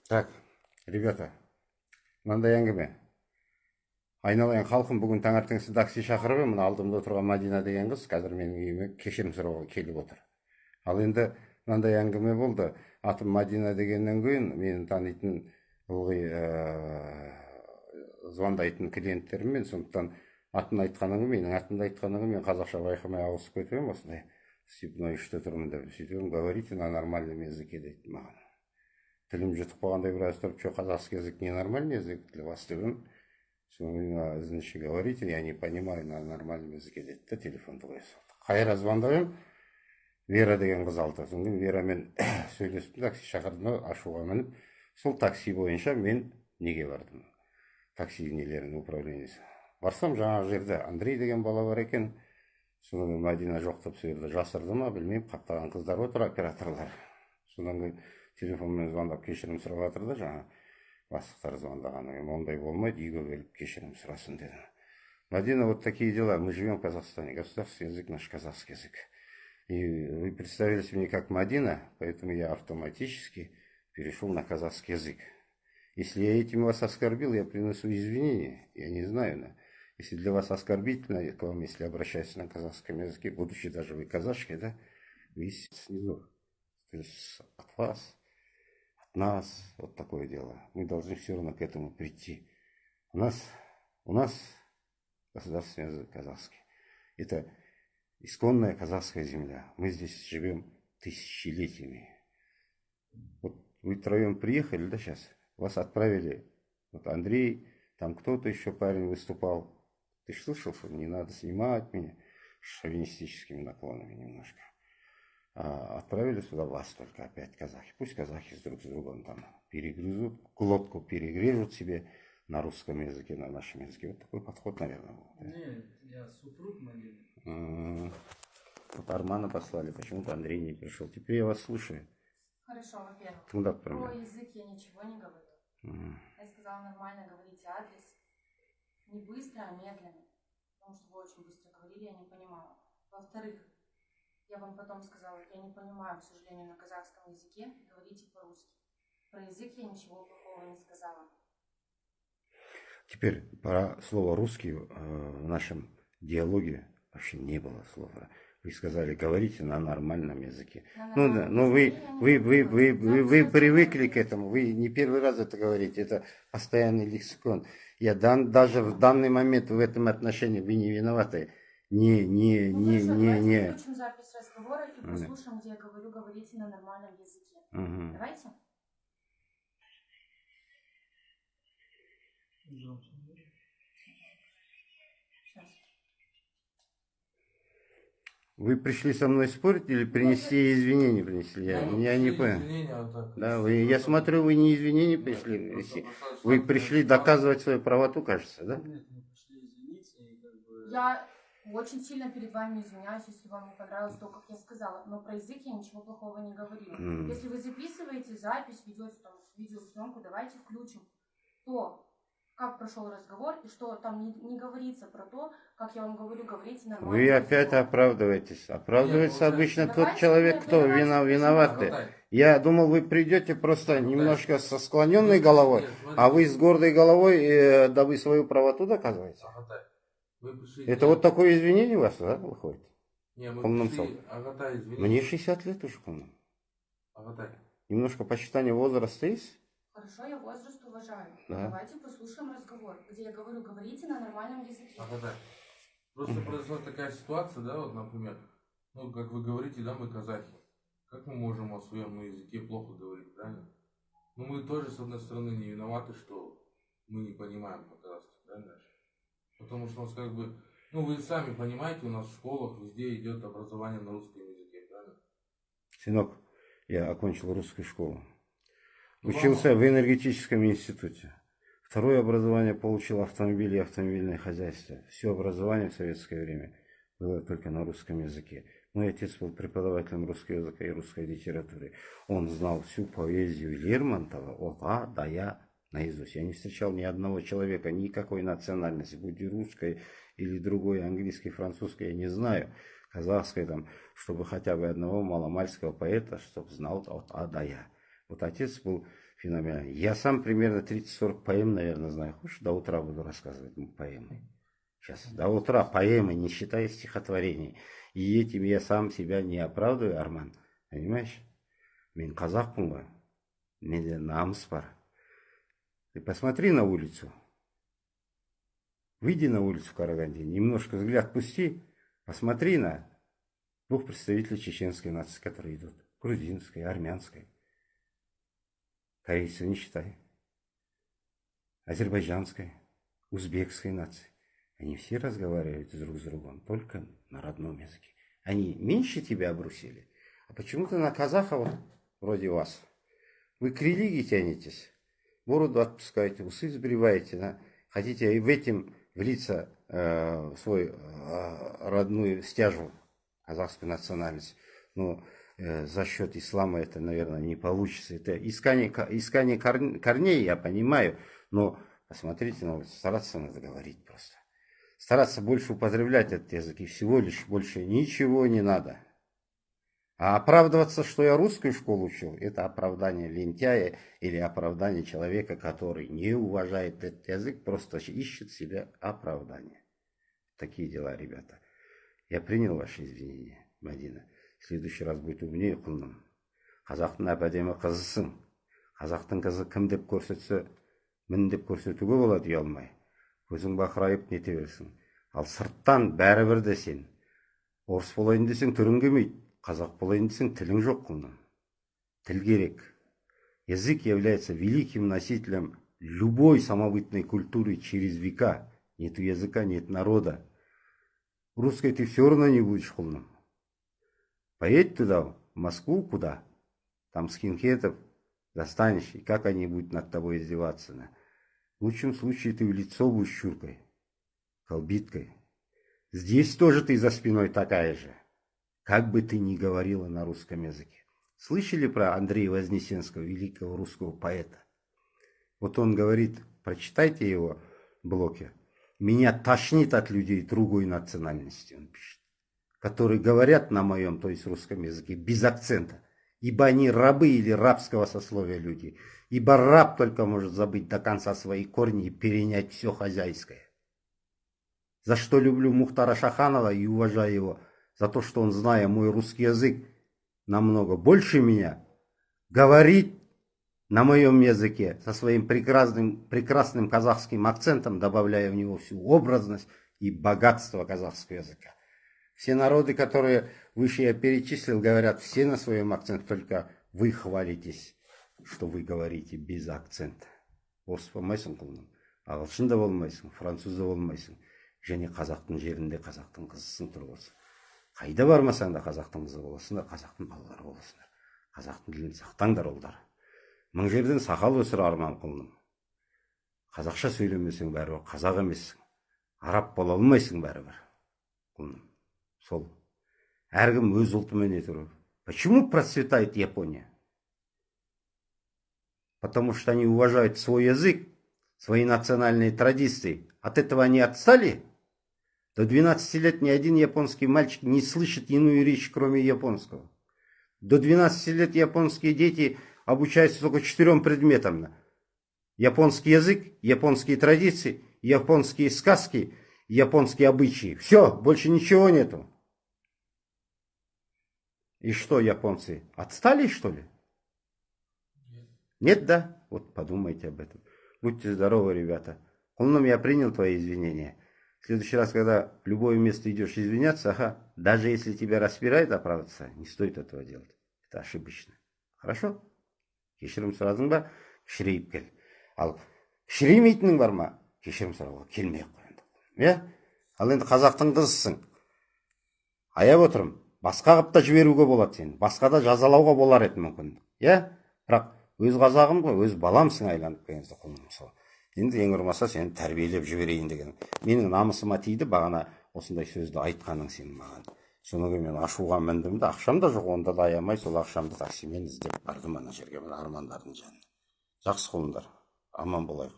Так, ребята, мынандай әңгіме. Айналайын халқым, бүгін таңертең сіз такси шақырып ем, мына алдымда отырған Мадина деген қыз қазір менің үйіме кешірім сұрауға келіп отыр. Ал енді мынандай әңгіме болды. Атым Мадина дегеннен кейін мені танитын ылғи звондайтын клиенттеріммен, сондықтан атын айтқаныңа, менің атымды айтқаныңа мен қазақша байқамай ауысып кетіп едім осындай. Степной үште тұрмын деп сөйтіп говорите на нормальном языке дейді маған. Тілім жұтып қалғандай біраз тұрып, что казахский язык ненормальный язык для вас деп едім. Значит, говорите, я не понимаю на нормальном языке деді да телефонды қоя салды. Қайра звондап едім, Вера деген қыз алды. Содан кейін Верамен сөйлестім, такси шақырдым, ашуға мініп, сол такси бойынша мен неге бардым? Такси нелерінің управлениесі. Барсам жаңағы жерде Андрей деген бала бар екен. Содан кейін Мадина жоқ деп сол жерде жасырды ма, білмеймін, қаптаған қыздар отыр, операторлар. Содан кейін телефонмен звондап кешірім сұрап жатыр да, жаңа бастықтар звондағаннан кейін ондай болмайды, үйге келіп кешірім сұрасын деді. Мадина, вот такие дела. Мы живем в Казахстане. Государственный язык наш казахский язык. И вы представились мне как Мадина, поэтому я автоматически перешел на казахский язык. Если я этим вас оскорбил, я принесу извинения. Я не знаю, но если для вас оскорбительно к вам, если обращаюсь на казахском языке, будучи даже вы казашкой, да, вы снизу. То есть от вас, от нас, вот такое дело. Мы должны все равно к этому прийти. У нас государственный язык казахский. Это исконная казахская земля. Мы здесь живем тысячелетиями. Вот вы втроем приехали, да, сейчас? Вас отправили, вот Андрей, там кто-то еще парень выступал. Ты ж слышал, что не надо снимать меня шовинистическими наклонами немножко. Отправили сюда вас только опять казахи. Пусть казахи друг с другом там перегрызут, глотку перегрежут себе на русском языке, на нашем языке. Вот такой подход, наверное, был. Нет, я супруг Марины. Вот Армана послали, почему-то Андрей не пришел. Теперь я вас слушаю. Хорошо, во-первых, Про про язык я ничего не говорю. Я сказала, нормально говорите адрес. Не быстро, а медленно. Потому что вы очень быстро говорили, я не понимала. Во-вторых, я вам потом сказала, я не понимаю, к сожалению, на казахском языке, говорите по-русски. Про язык я ничего плохого не сказала. Теперь про слово «русский» в нашем диалоге вообще не было слова. Вы сказали, говорите на нормальном языке. Вы привыкли к этому, вы не первый раз это говорите, это постоянный лексикон. Даже в данный момент в этом отношении вы не виноваты. Давайте включим запись разговора и послушаем, где я говорю, говорите на нормальном языке. Давайте. Вы пришли со мной спорить или принести извинения принесли? Я не понял. Да, я смотрю, вы не извинения пришли. Вы пришли доказывать свою правоту, кажется, да? Я очень сильно перед вами извиняюсь, если вам не понравилось то, как я сказала. Но про язык я ничего плохого не говорила. Если вы записываете запись, ведете там видеосъемку, давайте включим то, как прошел разговор, и что там не говорится про то, как я вам говорю, говорите нормально. Вы опять оправдываетесь. Оправдывается обычно тот человек, кто виноватый. Я думал, вы придете просто немножко со склоненной головой, а вы с гордой головой, да вы свою правоту доказываете. Это вот такое извинение у вас, да, выходит? Мне 60 лет уже, по-моему. Немножко почитание возраста есть? Хорошо, я возраст уважаю. Да. Давайте послушаем разговор, где я говорю, говорите на нормальном языке. Просто произошла такая ситуация, да, вот, например, ну, как вы говорите, да, мы казахи. Как мы можем о своем языке плохо говорить, правильно? Ну, мы тоже, с одной стороны, не виноваты, что мы не понимаем по-казахски, правильно? Потому что у нас как бы, ну, вы сами понимаете, у нас в школах везде идет образование на русском языке, правильно? Сынок, я окончил русскую школу. Учился в энергетическом институте. Второе образование получил автомобиль и автомобильное хозяйство. Все образование в советское время было только на русском языке. Мой отец был преподавателем русского языка и русской литературы. Он знал всю поэзию Лермонтова от А до Я наизусть. Я не встречал ни одного человека, никакой национальности, будь русской или другой, английской, французской, я не знаю, казахской, там, чтобы хотя бы одного маломальского поэта, чтобы знал от А до Я. Вот отец был феноменально. Я сам примерно 30-40 поэм, наверное, знаю. Хочешь, до утра буду рассказывать поэмы. Сейчас, до утра поэмы, не считая стихотворений. И этим я сам себя не оправдываю, Арман. Понимаешь? Мен қазақпын ғой. Менде намыс бар. Ты посмотри на улицу. Выйди на улицу в Караганде, немножко взгляд пусти, посмотри на двух представителей чеченской нации, которые идут. Грузинской, армянской. Корейцев не считай. Азербайджанской, узбекской нации. Они все разговаривают друг с другом только на родном языке. Они меньше тебя обрусили. А почему-то на казахов, вроде вас, вы к религии тянетесь, бороду отпускаете, усы сбриваете, да? Хотите в этим влиться в свой родную стяжу, казахскую национальность. Но за счет ислама это, наверное, не получится. Это искание корней, я понимаю, но посмотрите, надо стараться надо говорить просто. Стараться больше употреблять этот язык, и всего лишь больше ничего не надо. А оправдываться, что я русскую школу учил, это оправдание лентяя или оправдание человека, который не уважает этот язык, просто ищет себе оправдание. Такие дела, ребята. Я принял ваши извинения, Мадина. В следующий раз будет умнее, құлным. Қазақтың әп-әдемі қызысың. Қазақтың қызы кім деп көрсетсе, мін деп көрсетуге болады ұялмай. Көзің бақырайып нете берсің. Ал сырттан бәрібір де сен. Орыс болайын десең түрің келмейді. Қазақ болайын десең тілің жоқ, құлным. Тіл керек. Язык является великим носителем любой самобытной культуры через века. Нету языка, нет народа. Русской ты все равно не будешь, құлным. Поедь туда, в Москву, куда? Там скинхедов достанешь, и как они будут над тобой издеваться. В лучшем случае ты в лицо будешь щуркой, колбиткой. Здесь тоже ты за спиной такая же. Как бы ты ни говорила на русском языке. Слышали про Андрея Вознесенского, великого русского поэта? Вот он говорит, прочитайте его в блоке. Меня тошнит от людей другой национальности, он пишет, которые говорят на моем, то есть русском языке, без акцента. Ибо они рабы или рабского сословия люди. Ибо раб только может забыть до конца свои корни и перенять все хозяйское. За что люблю Мухтара Шаханова и уважаю его, за то, что он, зная мой русский язык намного больше меня, говорит на моем языке со своим прекрасным казахским акцентом, добавляя в него всю образность и богатство казахского языка. Все народы, которые выше я перечислил, говорят все на своем акценте, только вы хвалитесь, что вы говорите без акцента. Орыс болмайсың, құлыным, ағылшын да болмайсың, француз да болмайсың, және қазақтың жерінде қазақтың қызысың тұрғысы. Қайда бармасаң да қазақтың қызы боласыңдар, қазақтың балалары боласыңдар. Қазақтың тілін сақтаңдар, олдар. Мың жерден сақал өсір, Арман, құлыным. Қазақша сөйлемесең бәрібір қазақ емессің. Араб бола алмайсың бәрібір, құлыным. Сол. Әркім өз ұлтымен етіру. Почему процветает Япония? Потому что они уважают свой язык, свои национальные традиции. От этого они отстали? До 12 лет ни один японский мальчик не слышит иную речь, кроме японского. До 12 лет японские дети обучаются только 4 предметам. Японский язык, японские традиции, японские сказки, японские обычаи. Все, больше ничего нету. И что, японцы, отстали, что ли? Нет, да? Вот подумайте об этом. Будьте здоровы, ребята. Құлыным, я принял твои извинения. В следующий раз, когда в любое место идешь извиняться, даже если тебя распирает оправдаться, не стоит этого делать. Это ошибочно. Хорошо? Кешірім сұрадың ба? Кішірейіп кел. Ал кішіреймейтінің бар ма? Кешірім сұрауға келмей қойды. Ал енді қазақтың қызысың. Аяп отырым. Басқа қып та жіберуге болады сені. Басқа да жазалауға болар еді мүмкін. Бірақ өз қазағым ғой, өз баламсың айланып келгенде, құлыным сол. Енді ең құрмаса сені тәрбиелеп жіберейін деген. Менің намысыма тиді бағана осындай сөзді айтқаның сен маған. Соныға мен ашуға міндім де, ақшам да жоқ, онда да аямай сол ақшамды таксимен іздеп бардым ана жерге, мына армандардың жанына. Жақсы, құлындар, аман болайық.